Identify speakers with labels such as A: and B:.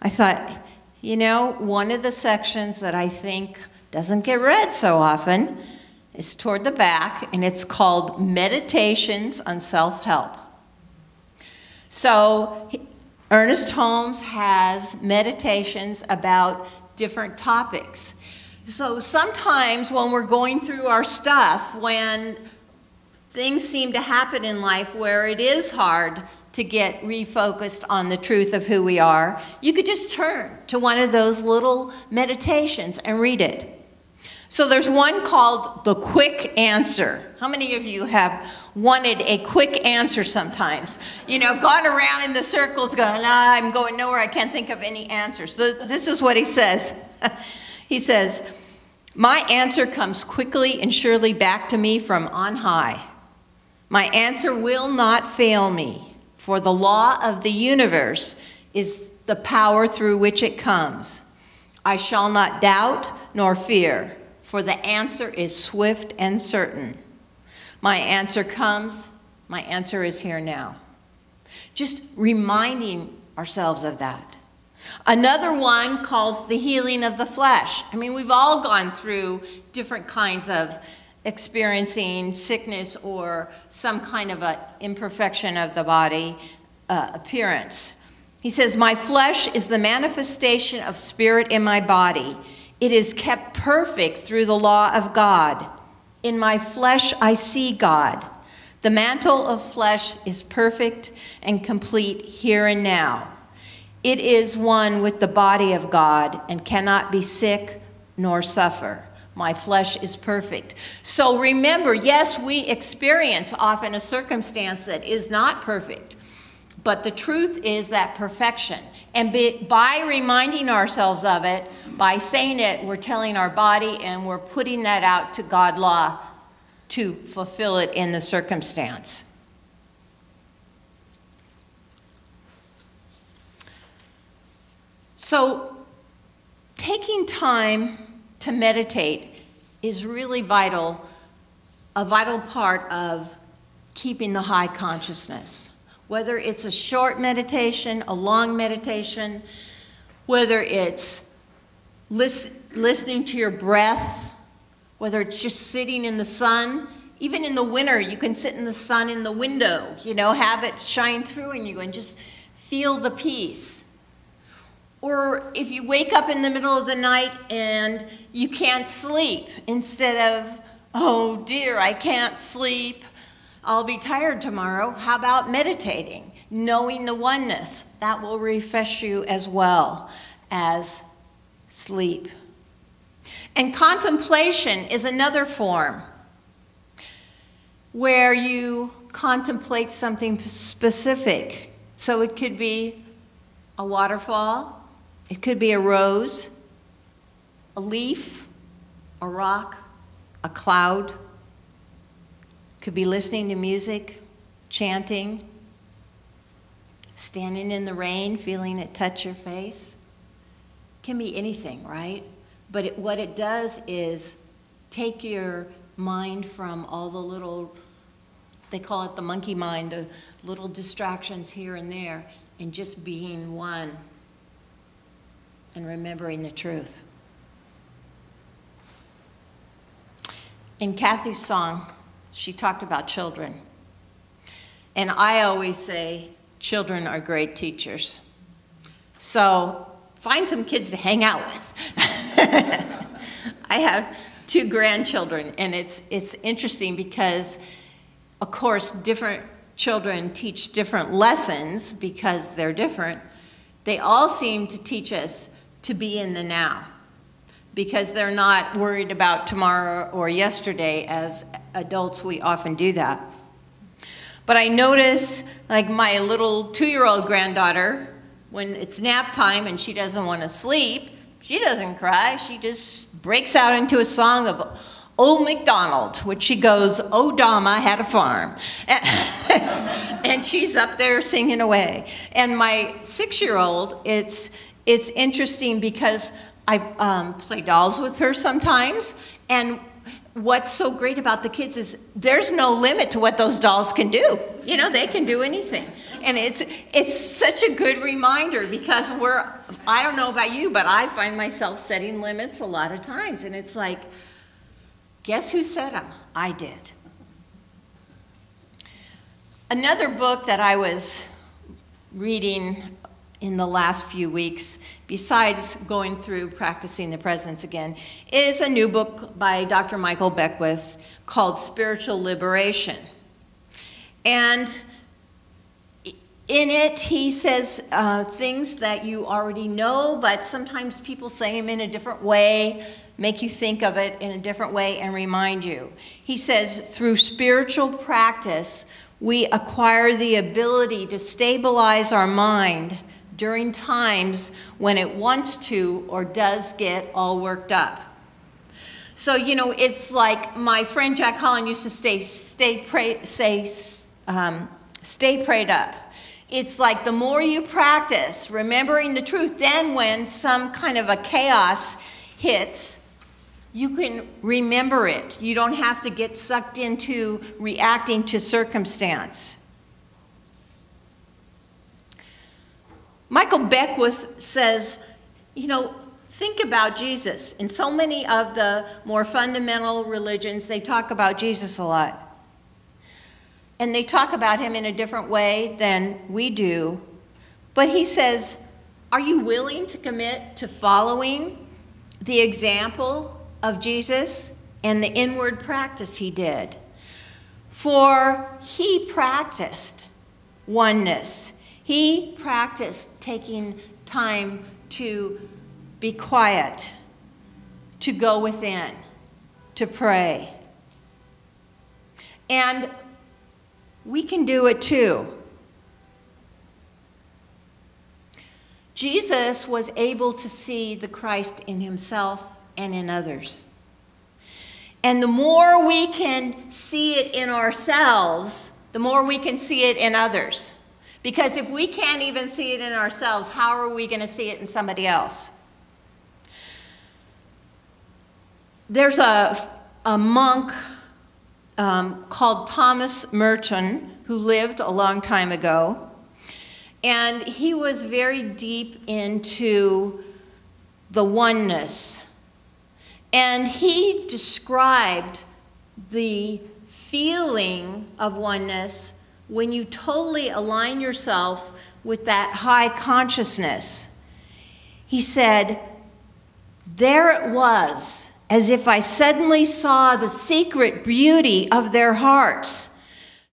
A: I thought, you know, one of the sections that I think doesn't get read so often is toward the back, and it's called Meditations on Self-Help. So Ernest Holmes has meditations about different topics. So sometimes when we're going through our stuff, when things seem to happen in life where it is hard to get refocused on the truth of who we are, you could just turn to one of those little meditations and read it. So there's one called The Quick Answer. How many of you have wanted a quick answer sometimes? You know, gone around in the circles going, I'm going nowhere, I can't think of any answers. So this is what he says. He says, my answer comes quickly and surely back to me from on high. My answer will not fail me, for the law of the universe is the power through which it comes. I shall not doubt nor fear, for the answer is swift and certain. My answer comes, my answer is here now. Just reminding ourselves of that. Another one calls the healing of the flesh. I mean, we've all gone through different kinds of experiencing sickness or some kind of an imperfection of the body appearance. He says, my flesh is the manifestation of spirit in my body. It is kept perfect through the law of God. In my flesh I see God. The mantle of flesh is perfect and complete here and now. It is one with the body of God and cannot be sick nor suffer. My flesh is perfect. So remember, yes, we experience often a circumstance that is not perfect, but the truth is that perfection. And by reminding ourselves of it, by saying it, we're telling our body and we're putting that out to God law to fulfill it in the circumstance. So taking time to meditate is really vital, a vital part of keeping the high consciousness. Whether it's a short meditation, a long meditation, whether it's listening to your breath, whether it's just sitting in the sun. Even in the winter, you can sit in the sun in the window, you know, have it shine through on you and just feel the peace. Or if you wake up in the middle of the night and you can't sleep, instead of, oh dear, I can't sleep, I'll be tired tomorrow, how about meditating, knowing the oneness? That will refresh you as well as sleep. And contemplation is another form where you contemplate something specific. So it could be a waterfall, it could be a rose, a leaf, a rock, a cloud. Could be listening to music, chanting, standing in the rain, feeling it touch your face. Can be anything, right? But what it does is take your mind from all the little, they call it the monkey mind, the little distractions here and there, and just being one and remembering the truth. In Kathy's song, she talked about children. And I always say, children are great teachers. So find some kids to hang out with. I have 2 grandchildren, and it's interesting because, of course, different children teach different lessons because they're different. They all seem to teach us to be in the now, because they're not worried about tomorrow or yesterday. As adults, we often do that. But I notice, like my little 2-year-old granddaughter, when it's nap time and she doesn't want to sleep, she doesn't cry. She just breaks out into a song of Old MacDonald, which she goes, "Oh, Dama had a farm." And she's up there singing away. And my 6-year-old, it's interesting because I play dolls with her sometimes, and what's so great about the kids is there's no limit to what those dolls can do. You know, they can do anything. And it's such a good reminder because I don't know about you, but I find myself setting limits a lot of times. And it's like, guess who set them? I did. Another book that I was reading in the last few weeks, besides going through Practicing the Presence Again, is a new book by Dr. Michael Beckwith called Spiritual Liberation. And in it, he says things that you already know, but sometimes people say them in a different way, make you think of it in a different way, and remind you. He says, through spiritual practice, we acquire the ability to stabilize our mind during times when it wants to or does get all worked up. So, you know, it's like my friend Jack Holland used to stay prayed up. It's like the more you practice remembering the truth, then when some kind of a chaos hits, you can remember it. You don't have to get sucked into reacting to circumstance. Michael Beckwith says, you know, think about Jesus. In so many of the more fundamental religions, they talk about Jesus a lot. And they talk about him in a different way than we do. But he says, are you willing to commit to following the example of Jesus and the inward practice he did? For he practiced oneness. He practiced taking time to be quiet, to go within, to pray. And we can do it too. Jesus was able to see the Christ in himself and in others. And the more we can see it in ourselves, the more we can see it in others. Because if we can't even see it in ourselves, how are we going to see it in somebody else? There's a monk called Thomas Merton who lived a long time ago. And he was very deep into the oneness. And he described the feeling of oneness when you totally align yourself with that high consciousness. He said, there it was, as if I suddenly saw the secret beauty of their hearts,